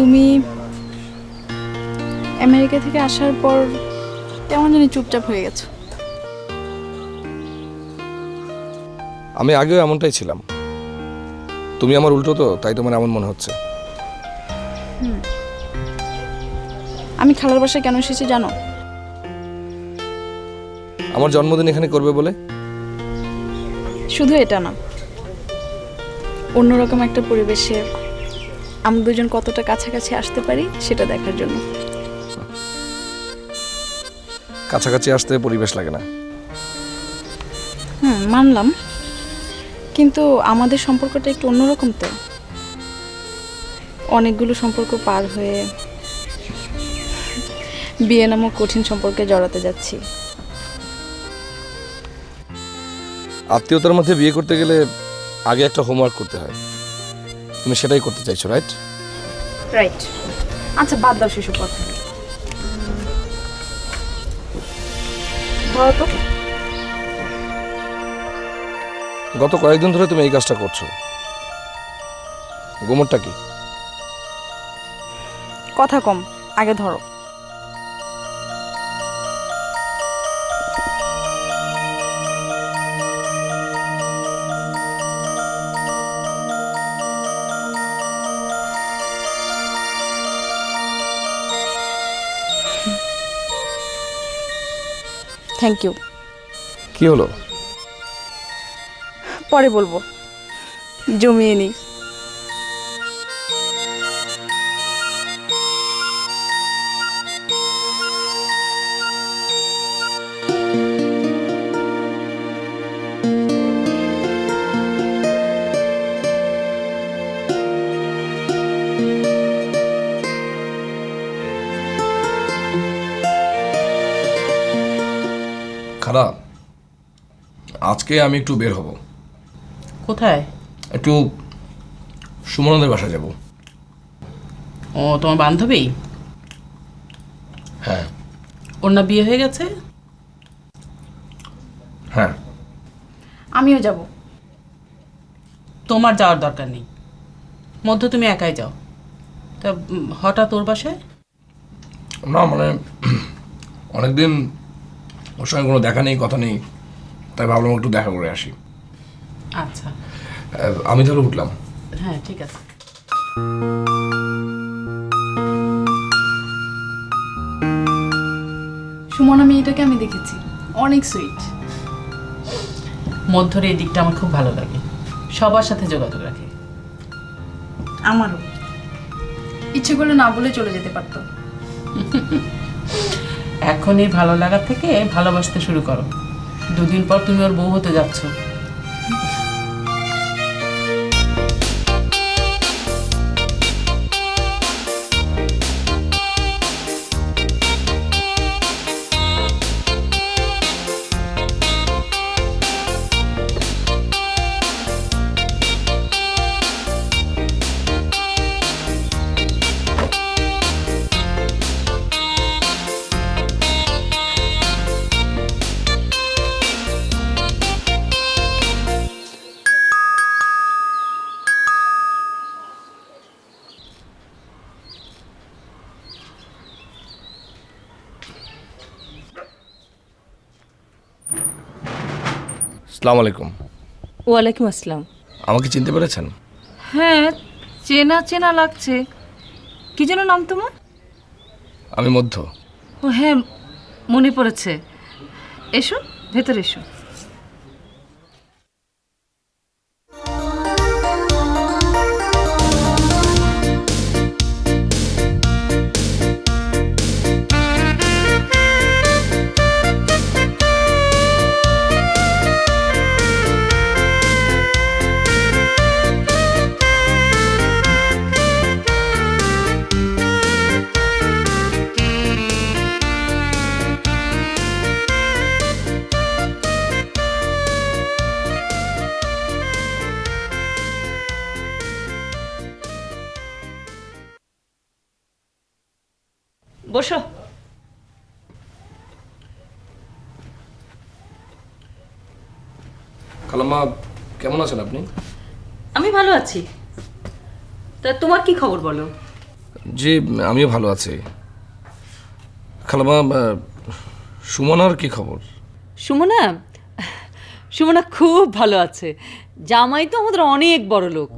তুমি আমেরিকা থেকে আসার পর কেমন জানি চুপচাপ হয়ে গেছো। আমি আগেও এমনটাই ছিলাম, তুমি আমার উল্টো তো, তাই তোমার এমন মনে হচ্ছে। আমি খালার বাসায় কেন এসেছি জানো? আমার জন্মদিন এখানে করবে বলে? শুধু এটা না, অন্যরকম একটা পরিবেশে আমরা দুজন কতটা কাছাকাছি আসতে পারি সেটা দেখার জন্য। কাছাকাছি আসতে পরিবেশ লাগে না। মানলাম, কিন্তু আমাদের সম্পর্কটা একটু অন্যরকম তো। অনেকগুলো সম্পর্ক পার হয়ে বিয়ে নামক কঠিন সম্পর্কে জড়াতে যাচ্ছি। আত্মীয়তার মধ্যে বিয়ে করতে গেলে আগে একটা হোমওয়ার্ক করতে হয়, তুমি সেটাই করতে চাইছো, রাইট? রাইট। আচ্ছা বাদ দাও সেসব কথা। ধরো তো, গত কয়েকদিন ধরে তুমি এই কাজটা করছো, গোমরটা কি? কথা কম, আগে ধরো। Thank you. কি হলো? পরে বলবো, জমিয়ে নিই। খারাপ, আজকে আমি একটু বের হব। কোথায়? একটু সুমনদের বাসায় যাব। ও তোমার বান্ধবী? হ্যাঁ। ওর না বিয়ে হয়ে গেছে? হ্যাঁ। আমিও যাব। তোমার যাওয়ার দরকার নেই, মধ্য তুমি একাই যাও। তা হঠাৎ ওর বাসায়? না মানে অনেকদিন ওর সঙ্গে কোনো দেখা নেই, কথা নেই, তাই ভাবলাম একটু দেখা করে আসি। আচ্ছা। আমি তাহলে উঠলাম। হ্যাঁ ঠিক আছে। সুমনা মেয়েটাকে আমি দেখেছি, অনেক সুইট। মধ্যর এই দিকটা আমার খুব ভালো লাগে, সবার সাথে যোগাযোগ রাখে। আমারও ইচ্ছে করলে না বলে চলে যেতে পারতো। এখন এই ভালো লাগার থেকে ভালোবাসতে শুরু করো, দুদিন পর তুমি ওর বউ হতে যাচ্ছ। আসসালামু আলাইকুম। ওয়ালাইকুম আসসালাম। আমাকে চিনতে পেরেছেন? হ্যাঁ, চেনা চেনা লাগছে। কি যেন নাম তোমার? আমি মধ্য। ও হ্যাঁ, মনে পড়েছে। এসো, ভেতরে এসো। বসো। খালাম্মা, কেমন আছেন আপনি? আমি ভালো আছি। তা তোমার কি খবর বলো? জি, আমিও ভালো আছি। খালামা, সুমনার কি খবর? সুমনা সুমনা খুব ভালো আছে। জামাই তো আমাদের অনেক বড় লোক,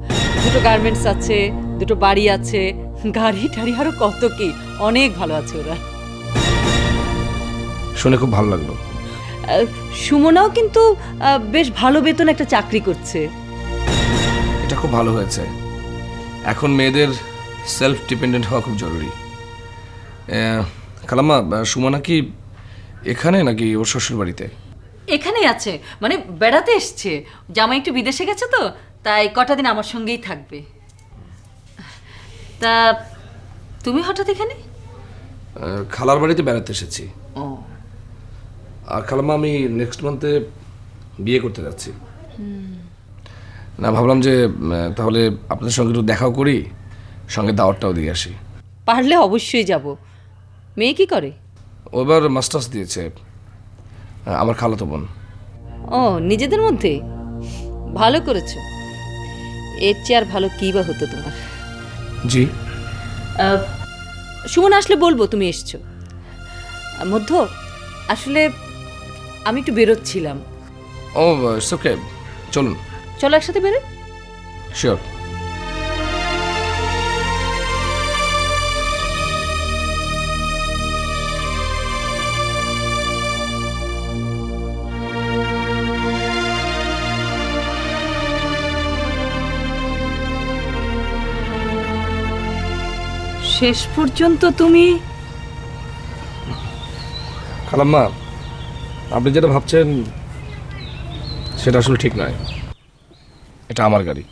দুটো গার্মেন্টস আছে, দুটো বাড়ি আছে, গাড়ি টাড়ি আরো কত কি, অনেক ভালো আছে ওরা। শুনে খুব ভালো লাগলো। সুমনাও কিন্তু বেশ ভালো বেতন একটা চাকরি করছে। এটা খুব ভালো হয়েছে। এখন মেয়েদের সেলফ ডিপেন্ডেন্ট হওয়া খুব জরুরি। খালাম্মা, সুমনা কি এখানে নাকি ওর শ্বশুর বাড়িতে? এখানেই আছে, মানে বেড়াতে এসছে। জামাই একটু বিদেশে গেছে তো, তাই কটা দিন আমার সঙ্গেই থাকবে। তা তুমি হঠাৎ এখানে? খালার বাড়িতে বেড়াতে এসেছি। ও, আর খালাম্মা, আমি নেক্সট মান্থে বিয়ে করতে যাচ্ছি। না, ভাবলাম যে তাহলে আপনাদের সঙ্গে একটু দেখাও করি, সঙ্গে দাওয়াতটাও দিয়ে আসি। পারলে অবশ্যই যাব। মেয়ে কি করে? ও এবার মাস্টার্স দিয়েছে, আমার খালাতো বোন। ও, নিজেদের মধ্যে? ভালো করেছো। এর চেয়ে আর ভালো কী বা হতো তোমার। জি। সুমন আসলে বলবো তুমি এসছো। মধ্য, আসলে আমি একটু বেরোচ্ছিলাম। ও, ইটস ওকে, চলুন। চলো একসাথে বেরো। শিওর। শেষ পর্যন্ত তুমি? খালাম্মা, আপনি যেটা ভাবছেন সেটা আসলে ঠিক নয়। এটা আমার গাড়ি।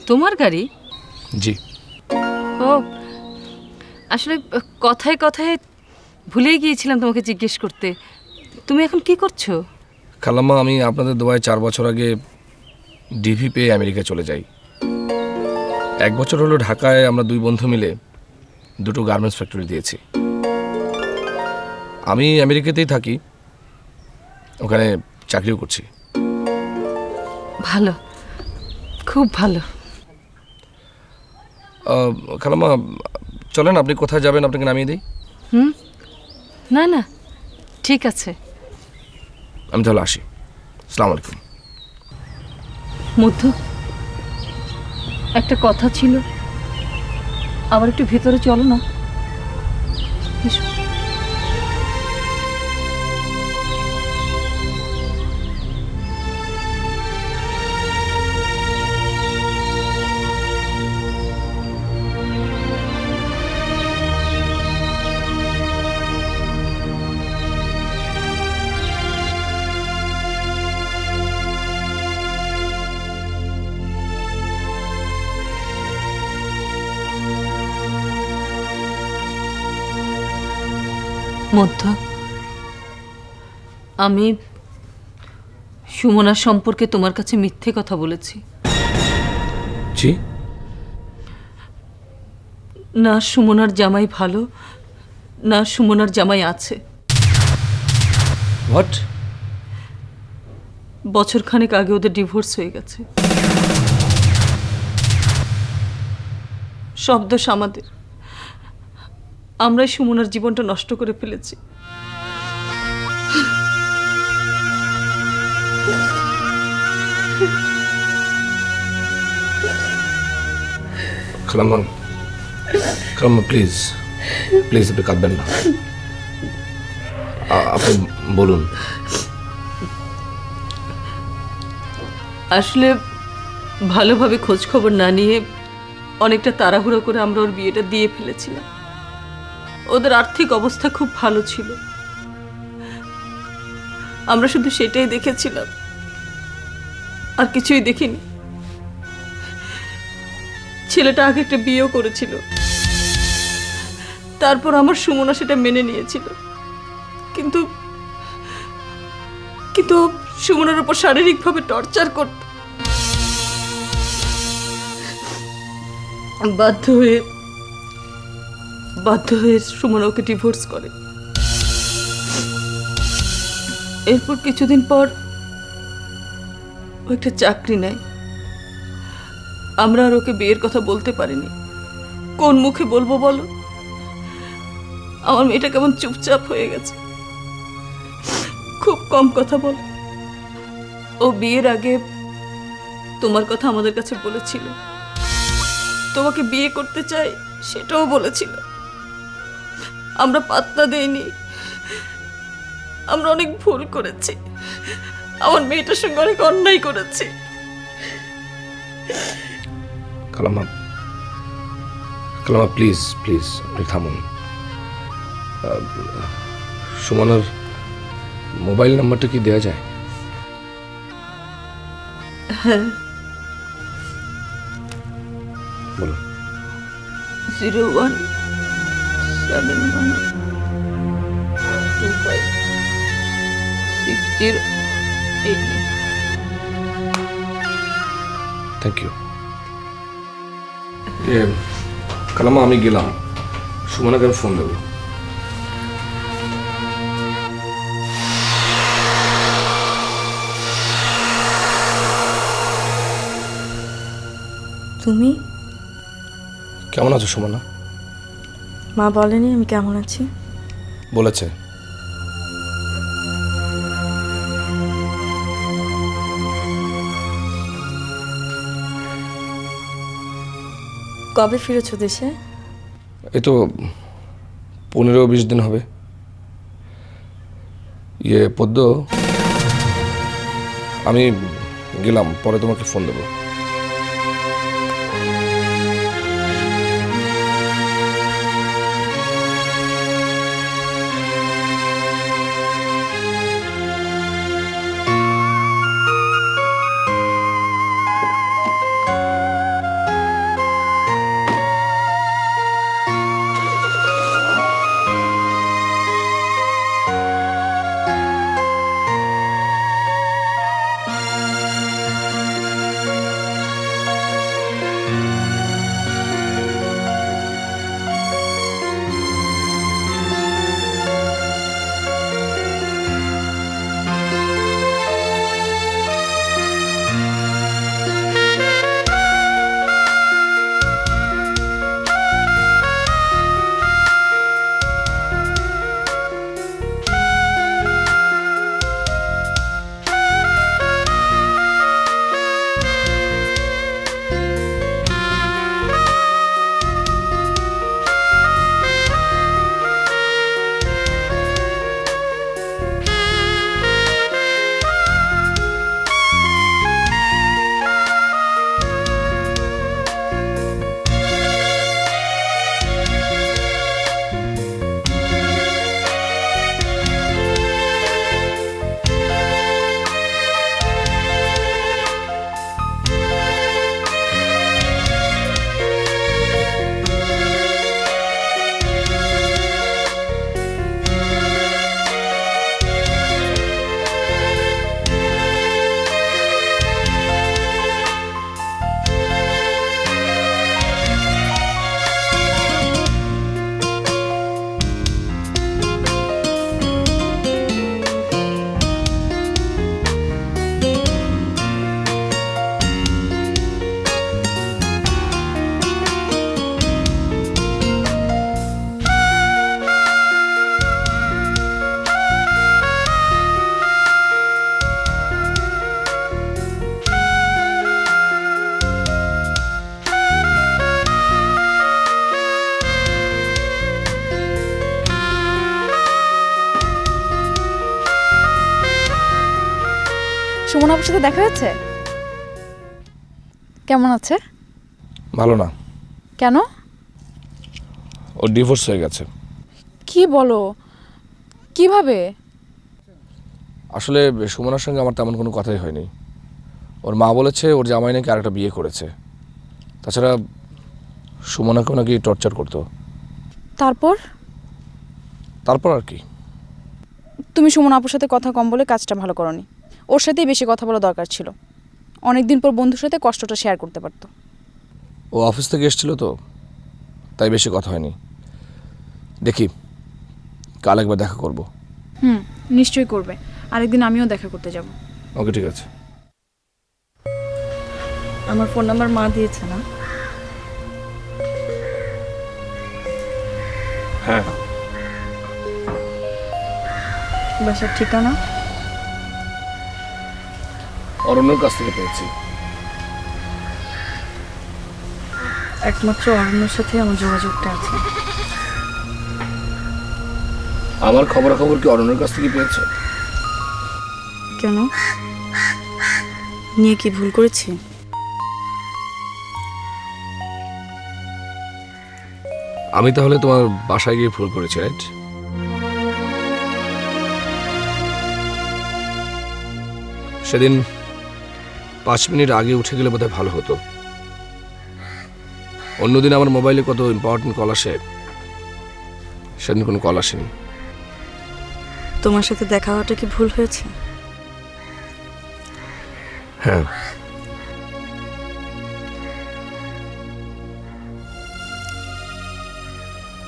তোমার গাড়ি? জি। ও, আসলে কথায় কথায় ভুলেই গিয়েছিলাম তোমাকে জিজ্ঞেস করতে। তুমি এখন কি করছো? খালাম্মা, আমি আপনাদের দোয়ায় 4 বছর আগে ডিভি পেয়ে আমেরিকা চলে যাই। 1 বছর হলো ঢাকায় আমরা 2 বন্ধু মিলে দুটো গার্মেন্টস ফ্যাক্টরি দিয়েছি। আমি আমেরিকাতেই থাকি, ওখানে চাকরিও করছি। ভালো, খুব ভালো। খালাম্মা, চলেন, আপনি কোথায় যাবেন আপনাকে নামিয়ে দিই। না না, ঠিক আছে। আমি তাহলে আসি। আসসালামু আলাইকুম। মধ্য, একটা কথা ছিল, আবার একটু ভেতরে চলো না। এসো। মধ্য, আমি সুমনার সম্পর্কে তোমার কাছে মিথ্যে কথা বলেছি। জি? না সুমনার জামাই ভালো, না সুমনার জামাই আছে। হোয়াট? বছরখানেক আগে ওদের ডিভোর্স হয়ে গেছে। সব দোষ আমাদের। আমরাই সুমনার জীবনটা নষ্ট করে ফেলেছি। খালাম্মা, খালাম্মা, প্লিজ প্লিজ, আপনি কাঁদবেন না। আপনি বলুন। আসলে ভালোভাবে খোঁজ খবর না নিয়ে অনেকটা তাড়াহুড়ো করে আমরা ওর বিয়েটা দিয়ে ফেলেছিলাম। ওদের আর্থিক অবস্থা খুব ভালো ছিল, আমরা শুধু সেটাই দেখেছিলাম, আর কিছুই দেখিনি। ছেলেটা আগে একটা বিয়েও করেছিল, তারপর আমার সুমনা সেটা মেনে নিয়েছিল। কিন্তু কিন্তু সুমনার উপর শারীরিকভাবে টর্চার করত। বাধ্য হয়ে সুমনা ওকে ডিভোর্স করে। এরপর কিছুদিন পর ও একটা চাকরি নেয়। আমরা আর ওকে বিয়ের কথা বলতে পারিনি। কোন মুখে বলবো বলো? আমার মেয়েটা কেমন চুপচাপ হয়ে গেছে, খুব কম কথা বলে। ও বিয়ের আগে তোমার কথা আমাদের কাছে বলেছিল, তোমাকে বিয়ে করতে চাই সেটাও বলেছিল। আমরা পাত্তা দেইনি, আমরা অনেক ভুল করেছি, আমার মেয়েটার সঙ্গে অনেক অন্যায় করেছি। কালামা, কালামা প্লিজ প্লিজ আপনি থামুন। সুমনার মোবাইল নাম্বারটা কি দেওয়া যায়? হ্যাঁ, বলুন। 0171256089। Thank you. কালামা আমি গেলাম, সুমনাকে আমি ফোন দেবো। তুমি? কেমন আছো সুমনা? মা বলেনি আমি কেমন আছি? বলেছে। কবে ফিরেছো দেশে? এই তো 15-20 দিন হবে। পদ্ম, আমি গেলাম, পরে তোমাকে ফোন দেবো। সুমন আপুর সাথে দেখা হয়েছে? কেমন আছে? ভালো না। কেন? ওর ডিভোর্স হয়ে গেছে। কি বলো? কিভাবে? আসলে সুমনার সঙ্গে আমার তেমন কোনো কথাই হয়নি। ওর মা বলেছে ওর জামাই নাকি আরেকটা বিয়ে করেছে। তাছাড়া সুমনাকেও নাকি টর্চার করতো। তারপর? তারপর আর কি? তুমি সুমন আপুর সাথে কথা কম বলে কাজটা ভালো করনি। ওর সাথেই বেশি কথা বলা দরকার ছিল। অনেকদিন পর বন্ধুর সাথে কষ্টটা শেয়ার করতে পারতো। ও অফিস থেকে এসেছিল তো, তাই বেশি কথা হয়নি। দেখি কাল একবার দেখা করব। নিশ্চয়ই করবে। আরেকদিন আমিও দেখা করতে যাব। ওকে, ঠিক আছে। আমার ফোন নাম্বার মা দিয়েছে না? হ্যাঁ। বাসার ঠিকানা? অরণ্যর কাছ থেকে পেয়েছি। একমাত্র অরণ্যর সাথে আমার যোগাযোগটা আছে। আমার খবরাখবর কি অরণ্যর কাছ থেকে পেয়েছো? কেন? নিয়ে কি ভুল করেছি? আমি তাহলে তোমার বাসায় গিয়ে ভুল করেছি, রাইট? সেদিন 5 মিনিট আগে উঠে গেলে বোধহয় ভালো হতো। অন্যদিন আমার মোবাইলে কত ইম্পর্টেন্ট কল আসে, সেদিন কোনো কল আসেনি। তোমার সাথে দেখা হওয়াটা কি ভুল হয়েছে? হ্যাঁ।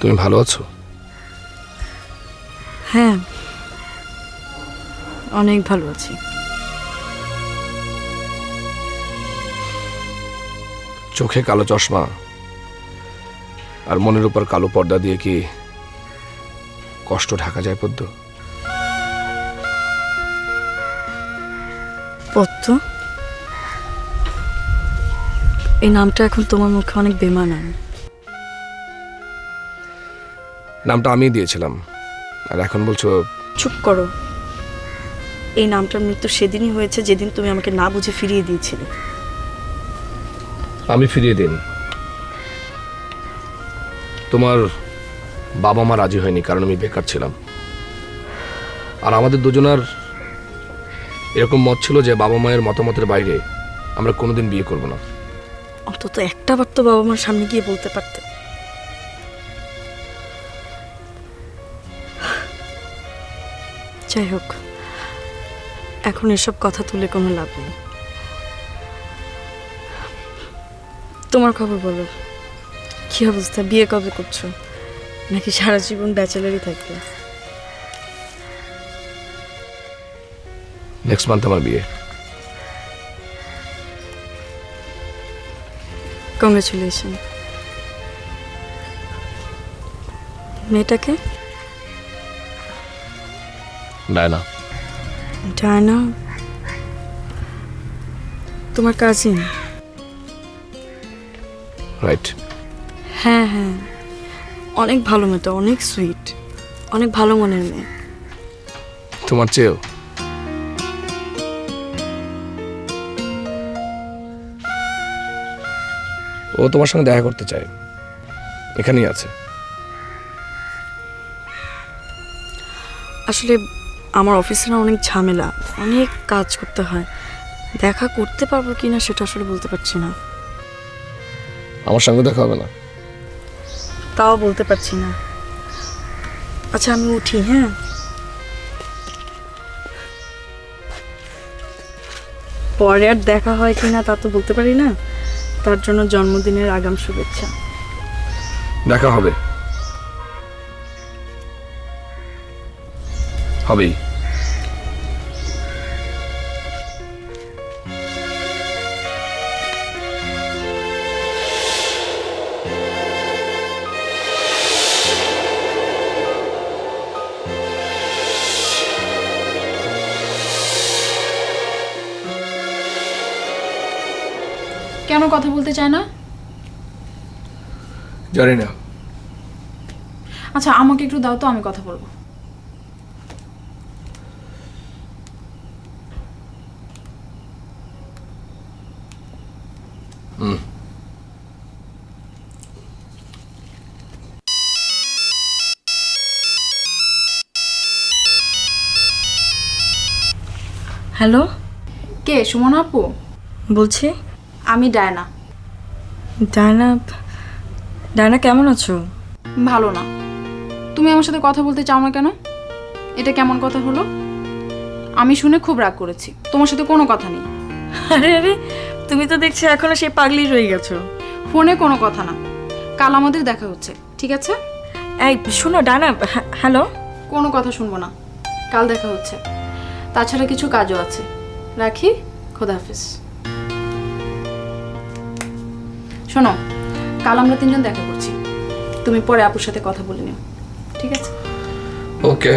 তুমি ভালো আছো? হ্যাঁ, অনেক ভালো আছি। চোখে কালো চশমা আর মনের উপর কালো পর্দা দিয়ে কি কষ্ট ঢাকা যায় পদ্ম? পদ্ম? এই নামটা এখন তোমার মুখে অনেক বেমানান। নামটা আমি দিয়েছিলাম, আর এখন বলছো? চুপ করো। এই নামটার মৃত্যু সেদিনই হয়েছে যেদিন তুমি আমাকে না বুঝে ফিরিয়ে দিয়েছিলে। আমি ফিরিয়ে দিন। তোমার বাবা মা রাজি হয়নি কারণ আমি বেকার ছিলাম। আর আমাদের দুজনার এরকম মত ছিল যে বাবা মায়ের মতামতের বাইরে আমরা কোনোদিন বিয়ে করব না। অন্তত একটা বার তো বাবা মার সামনে গিয়ে বলতে পারতে। যাই হোক, এখন এসব কথা তুলে কোনো লাভ নেই। তোমার খবর বলো, কি অবস্থা? বিয়ে কবে করছো, নাকি সারা জীবন ব্যাচেলারই থাকবে? নেক্সট মান্থ আমার বিয়ে। কংগ্রেচুলেশন। মেয়েটাকে? ডায়না। ডায়না তোমার কাজিন? রাইট। হ্যাঁ হ্যাঁ, অনেক ভালো মেয়েটা, অনেক সুইট, অনেক ভালো মনের মেয়ে। তোমার চেয়েও? ও তোমার সঙ্গে দেখা করতে চায়, এখানেই আছে। আসলে আমার অফিসে না অনেক ঝামেলা, অনেক কাজ করতে হয়। দেখা করতে পারবো কিনা সেটা আসলে বলতে পারছি না। আমার সঙ্গে দেখা হবে না? তাও বলতে পারছি না। আচ্ছা আমি উঠি, হ্যাঁ? পরে আর দেখা হয় কিনা তা তো বলতে পারি না, তার জন্য জন্মদিনের আগাম শুভেচ্ছা। দেখা হবে, হবেই। কেন কথা বলতে চায় না? জানি না। আচ্ছা আমাকে একটু দাও তো, আমি কথা বলবো। হ্যালো, কে? সুমনা আপু বলছি। আমি ডায়না। ডায়না? ডায়না কেমন আছো? ভালো না। তুমি আমার সাথে কথা বলতে চাও না কেন? এটা কেমন কথা হলো? আমি শুনে খুব রাগ করেছি। তোমার সাথে কোনো কথা নেই। আরে আরে, তুমি তো দেখছি এখনো সেই পাগলি রয়ে গেছো। ফোনে কোনো কথা না, কাল আমাদের দেখা হচ্ছে, ঠিক আছে? এই শোনো ডায়না, হ্যালো। কোনো কথা শুনবো না, কাল দেখা হচ্ছে। তাছাড়া কিছু কাজও আছে। রাখি, খোদা হাফিজ। শোনো, কাল আমরা 3 জন দেখা করছি, তুমি পরে আপুর সাথে কথা বলে নিও, ঠিক আছে? ওকে।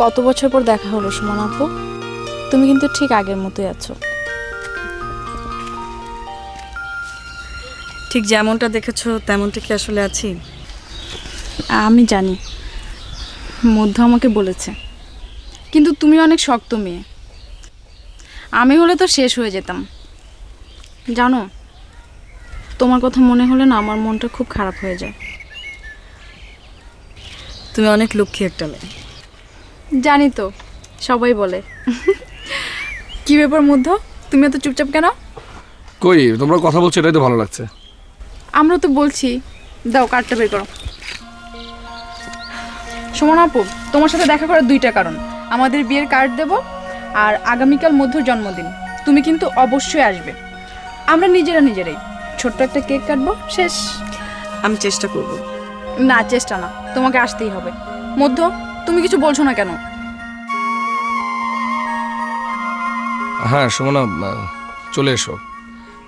কত বছর পর দেখা হলো সুমন আপু, তুমি কিন্তু ঠিক আগের মতোই আছো। ঠিক যেমনটা দেখেছো তেমনটা কি আসলে আছি? আমি জানি, মধ্য আমাকে বলেছে, কিন্তু তুমি অনেক শক্ত মেয়ে, আমি হলে তো শেষ হয়ে যেতাম। জানো, তোমার কথা মনে হলে না আমার মনটা খুব খারাপ হয়ে যায়। তুমি অনেক লক্ষ্মী একটা মেয়ে। জানি তো, সবাই বলে। কি ব্যাপার মধ্য, তুমি এত চুপচাপ কেন? কই তোমরা কথা বলছো, এটাই তো ভালো লাগছে। আমরা তো বলছি, দাও কার্ডটা বের করো। সুমন আপু, তোমার সাথে দেখা করার 2টা কারণ, আমাদের বিয়ের কার্ড দেব আর আগামীকাল মধ্যর জন্মদিন, তুমি কিন্তু অবশ্যই আসবে। আমরা নিজেরাই ছোট্ট একটা কেক কাটবো, শেষ। আমি চেষ্টা করব। না, চেষ্টা না, তোমাকে আসতেই হবে। মধ্য, তুমি কিছু বলছো না কেন? হ্যাঁ সুমনা, চলে এসো।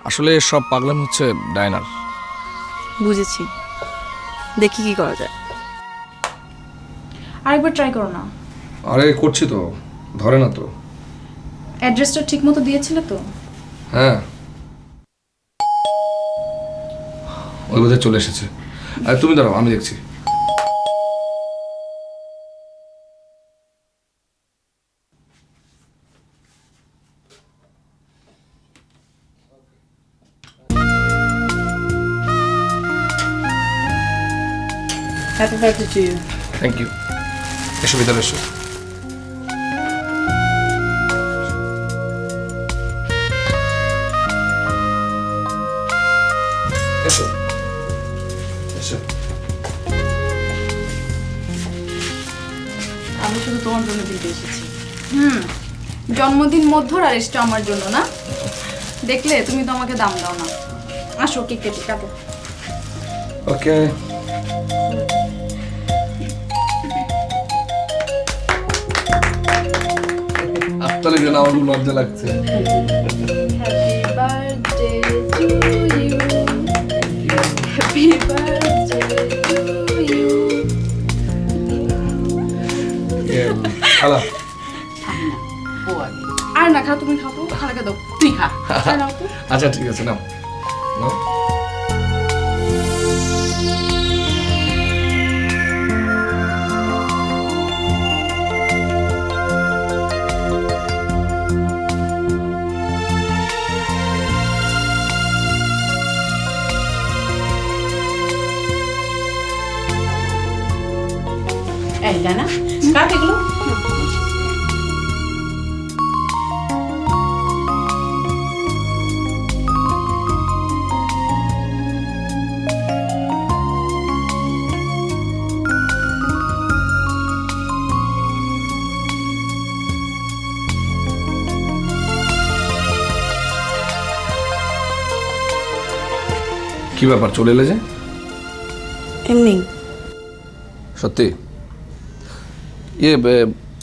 আসলে সব পাগলাম হচ্ছে ডায়নার। বুঝেছি, দেখি কি করা যায়। আরেকবার ট্রাই করো না। আরে করছি তো, ধরে না তো। অ্যাড্রেসটা ঠিক মতো দিয়েছিলে তো? হ্যাঁ, ওই বোধহয় চলে এসেছে। আর তুমি দাঁড়াও, আমি দেখছি। Happy birthday to you. Thank you. এসো ভিতরে এসো। এসো এসো। আমি শুধু তোমার জন্য দিতে এসেছি। জন্মদিন মধ্যর আর এসটা আমার জন্য না? দেখলে তুমি তো আমাকে দাম দাও না। আসো, কেক কেটে কাটো। ওকে। আপনার জন্য আমার খুব লজ্জা লাগছে। Happy birthday to you, happy birthday to you. Hello. ও আগে আর না খাও, তুমি খাও তো, খালাকে দাও। তুই খা। আর নাও তো। আচ্ছা ঠিক আছে, নাও নাও। এই জানা কাট এগুলো। কি ব্যাপার, চলে এলে যে? এমনি। সত্যি?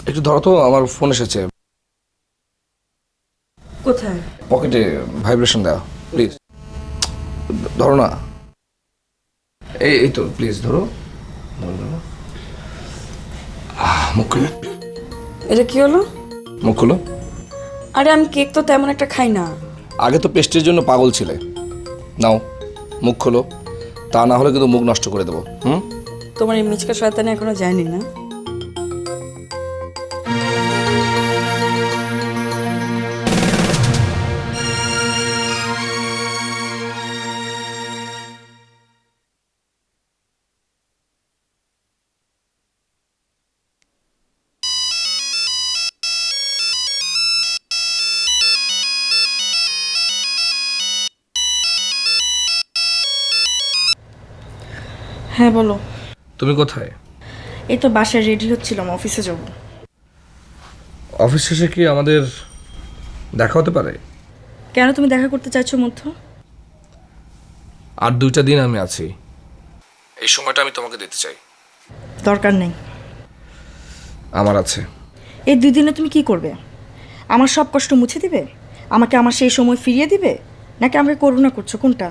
একটু ধরো তো, আমার ফোন এসেছে। কোথায়? পকেটে ভাইব্রেশন দাও প্লিজ। ধরো না। এই তো প্লিজ ধরো। মুখ খুলো, এটা কি হলো? মুখ খুলো। আরে আমি কেক তো তেমন একটা খাই না। আগে তো পেস্ট্রির জন্য পাগল ছিলে, নাও মুখ খোলো, তা না হলে কিন্তু মুখ নষ্ট করে দেবো। তোমার এই মিচকা শয়তানি এখনো যায়নি না? হ্যাঁ বলো। তুমি কোথায়? এই তো বাসায় রেডি হচ্ছিলাম, অফিসে যাব। অফিস শেষে কি আমাদের দেখা হতে পারে? কেন তুমি দেখা করতে চাইছো মধ্য? আর 2টা দিন আমি আছি, এই সময়টা আমি তোমাকে দিতে চাই। দরকার নেই। আমার আছে। এই 2 দিনে তুমি কি করবে? আমার সব কষ্ট মুছে দিবে? আমাকে আমার সেই সময় ফিরিয়ে দিবে? নাকি আমাকে করুণা করছো, কোনটা?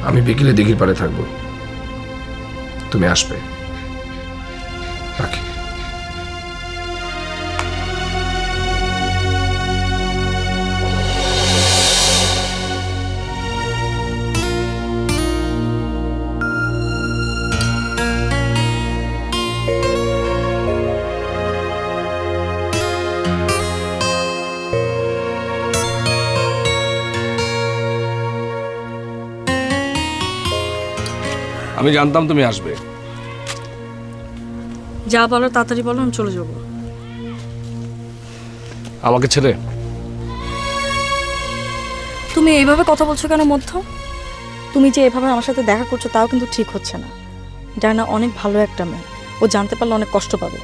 আমি বিকেলে দিঘির পাড়ে থাকবো, তুমি আসবে। রাখি। আমি জানতাম তুমি আসবে। যা বলো তাড়াতাড়ি বলো, আমি চলে যাবো। আমাকে ছেড়ে? তুমি এইভাবে কথা বলছো কেন মধ্য? তুমি যে এভাবে আমার সাথে দেখা করছো তাও কিন্তু ঠিক হচ্ছে না। ডায়না অনেক ভালো একটা মেয়ে, ও জানতে পারলে অনেক কষ্ট পাবে।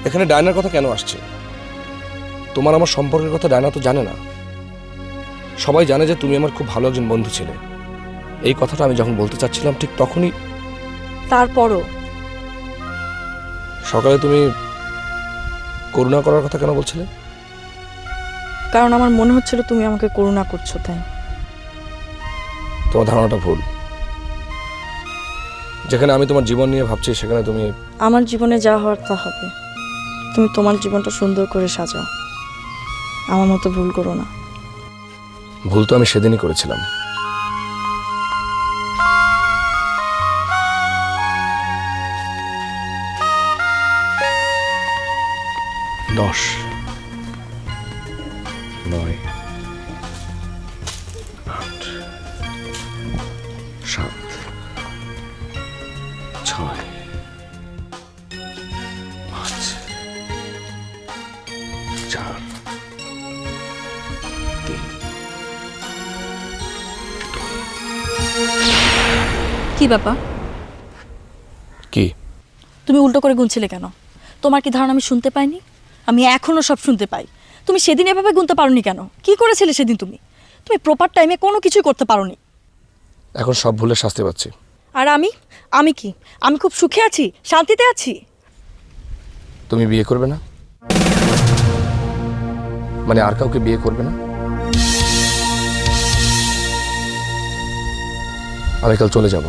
এখানে ডায়নার কথা কেন আসছে? তোমার আমার সম্পর্কের কথা ডায়না তো জানে না। সবাই জানে যে তুমি আমার খুব ভালো একজন বন্ধু ছিলে। এই কথাটা আমি যখন বলতে চাচ্ছিলাম ঠিক তখনই তারপরও সকালে তুমি করুণা করার কথা কেন বলছিলে? কারণ আমার মনে হচ্ছিল তুমি আমাকে করুণা করছো, তাই। তোমার ধারণাটা ভুল। যেখানে আমি তোমার জীবন নিয়ে ভাবছি সেখানে তুমি... আমার জীবনে যা হওয়ার তা হবে। তুমি তোমার জীবনটা সুন্দর করে সাজাও, আমার মতো ভুল করো না। ভুল তো আমি সেদিনই করেছিলাম। দশ, 9, 8, 7, 6, 5, 4, 3, কি ব্যাপার? কি? তুমি উল্টো করে গুনছিলে কেন? তোমার কি ধারণা আমি শুনতে পাইনি? আমি এখনো সব শুনতে পাই। তুমি সেদিন এভাবে গুনতে পারোনি কেন? কি করেছিলে সেদিন তুমি? তুমি প্রপার টাইমে কোনো কিছুই করতে পারোনি। এখন সব ভুলে শাস্তি পাচ্ছি। আর আমি কি? আমি খুব সুখে আছি, শান্তিতে আছি। তুমি বিয়ে করবে না? মানে আর কাউকে বিয়ে করবে না? আমি কাল চলে যাব।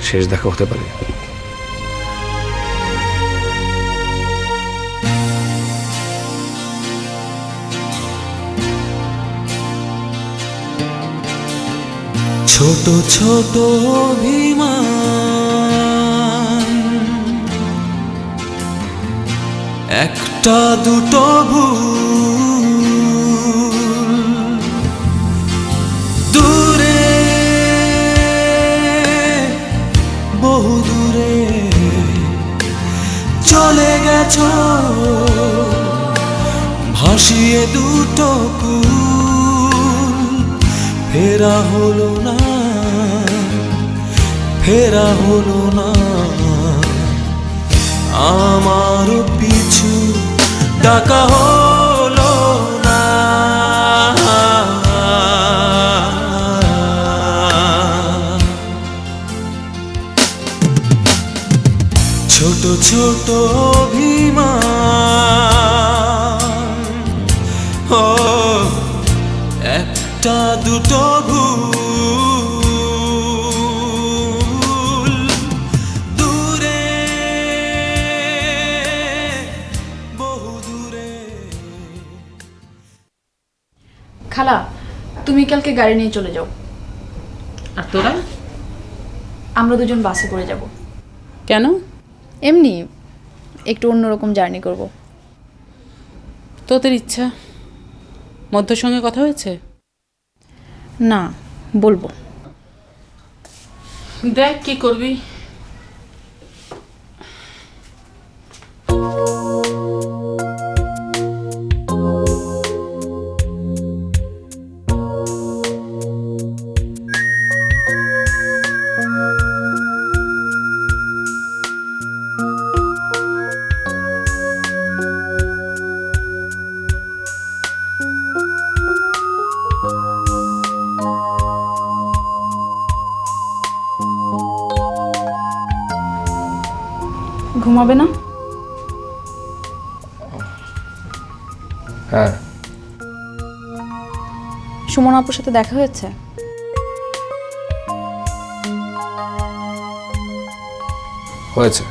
শেষ দেখা হতে পারে। ছোট ছোট অভিমান, একটা দুটো ভুল, দূরে বহু দূরে চলে গেছো, ভাসিয়ে দুটো কুল, ফেরা হলো না, ফেরা হলো না, আমার পিছু ডাকা হলো না। ছোট ছোট অভিমান, ও একটা দুটো ভুল, দূরে বহু দূরে। খালা, তুমি কালকে গাড়ি নিয়ে চলে যাও। আর তোরা? আমরা দুজন বাসে করে যাব। কেন? এমনি একটু অন্যরকম জার্নি করব। তোদের ইচ্ছা। মধ্যর সঙ্গে কথা হয়েছে? না, বলবো। দেখ কি করবি। ঘুমাবে না? হ্যাঁ, সুমন আপুর সাথে দেখা হয়েছে? হয়েছে।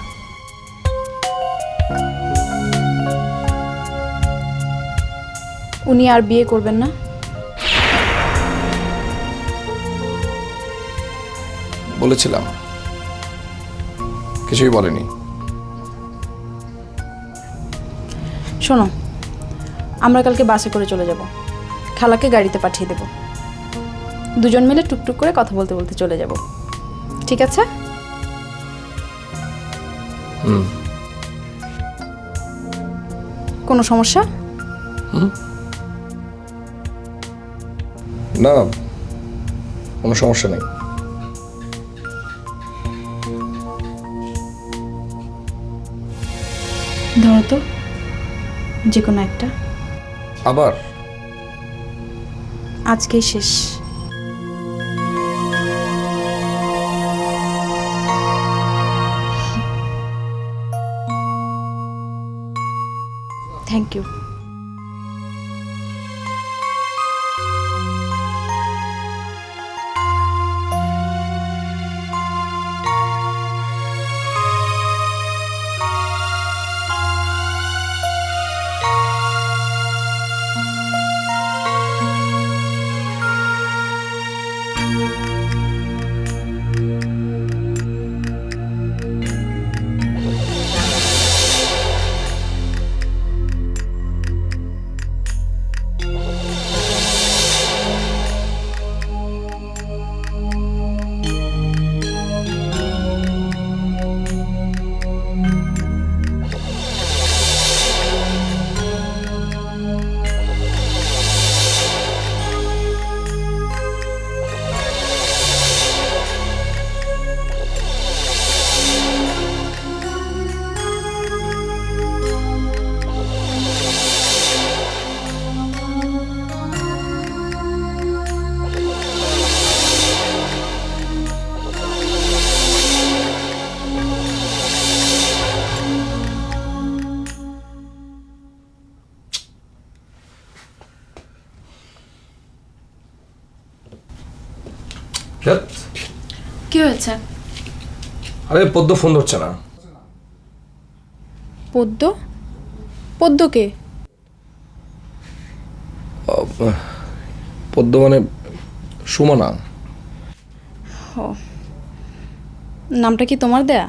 উনি আর বিয়ে করবেন না? বলেছিলাম, কিছুই বলেনি। শোনো, আমরা কালকে বাসে করে চলে যাব, খালাকে গাড়িতে পাঠিয়ে দেব, দুজন মিলে টুকটুক করে কথা বলতে বলতে চলে যাব, ঠিক আছে? কোনো সমস্যা? না, কোনো সমস্যা নেই। ধরো তো, যে কোনো একটা। আবার আজকেই শেষ। Thank you. কি হয়েছে? আরে পদ্ম ফোন ধরছে না। পদ্ম? পদ্ম কে? পদ্ম মানে সুমনা। নামটা কি তোমার দেয়া?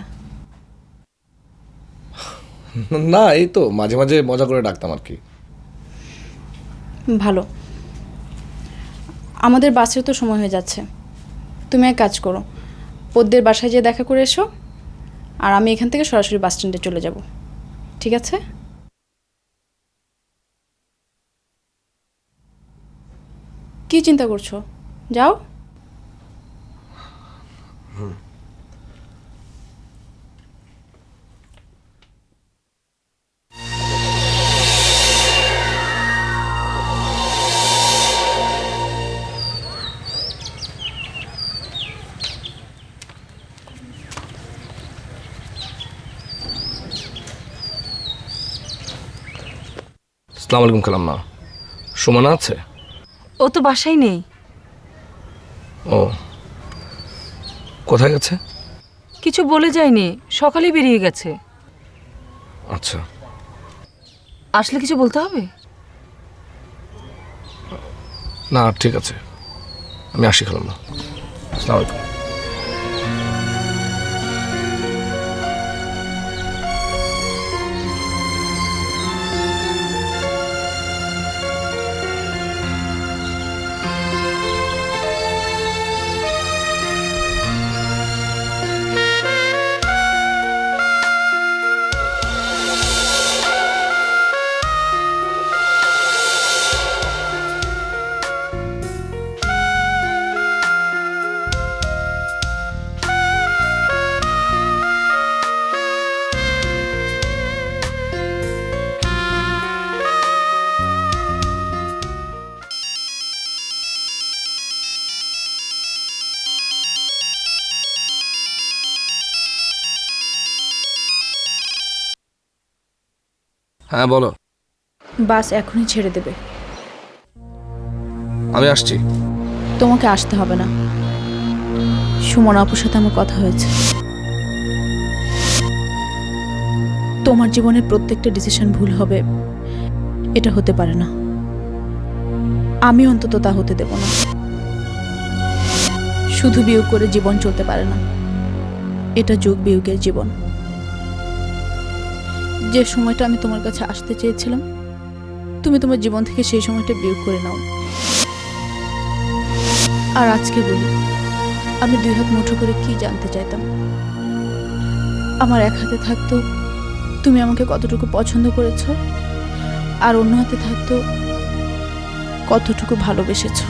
না, এই তো মাঝে মাঝে মজা করে ডাকতাম আর কি। ভালো। আমাদের বাসের তো সময় হয়ে যাচ্ছে, তুমি এক কাজ করো, পদ্মের বাসায় যেয়ে দেখা করে এসো, আর আমি এখান থেকে সরাসরি বাস স্ট্যান্ডে চলে যাব, ঠিক আছে? কি চিন্তা করছো? যাও। আসসালামু আলাইকুম খালাম্মা। সুমনা আছে? ও তো বাসায় নেই। ও কোথায় গেছে? কিছু বলে যায়নি, সকালেই বেরিয়ে গেছে। আচ্ছা, আসলে কিছু বলতে হবে? না ঠিক আছে, আমি আসি খালাম্মা। আসসালামু আলাইকুম। হ্যাঁ বলো। বাস এখনই ছেড়ে দেবে। আমি আসছি। তোমাকে আসতে হবে না, সুমন আপুর সাথে আমার কথা হয়েছে। তোমার জীবনের প্রত্যেকটা ডিসিশন ভুল হবে এটা হতে পারে না, আমি অন্তত তা হতে দেব না। শুধু বিয়োগ করে জীবন চলতে পারে না, এটা যোগ বিয়োগের জীবন। যে সময়টা আমি তোমার কাছে আসতে চেয়েছিলাম, তুমি তোমার জীবন থেকে সেই সময়টা বিয়োগ করে নাও। আর আজকে বলি, আমি 2 হাত মুঠো করে কি জানতে চাইতাম। আমার এক হাতে থাকতো তুমি আমাকে কতটুকু পছন্দ করেছো, আর অন্য হাতে থাকতো কতটুকু ভালোবেসেছো।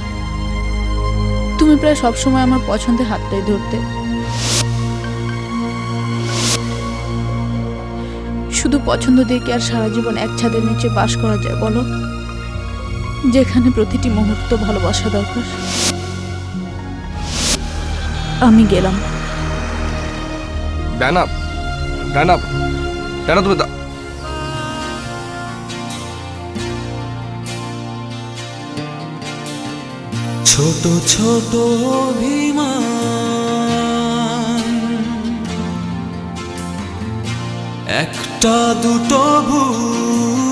তুমি প্রায় সবসময় আমার পছন্দের হাতটাই ধরতে। শুধু পছন্দ দিয়ে কি আর সারা জীবন এক ছাদের নিচে বাস করা যায় বলো, যেখানে প্রতিটি মুহূর্ত ভালোবাসা দরকার। আমি গেলাম। ডায়না, ডায়না, ডায়না তুমি ছোট ছোট অভিমান, একটা দুটো ভুল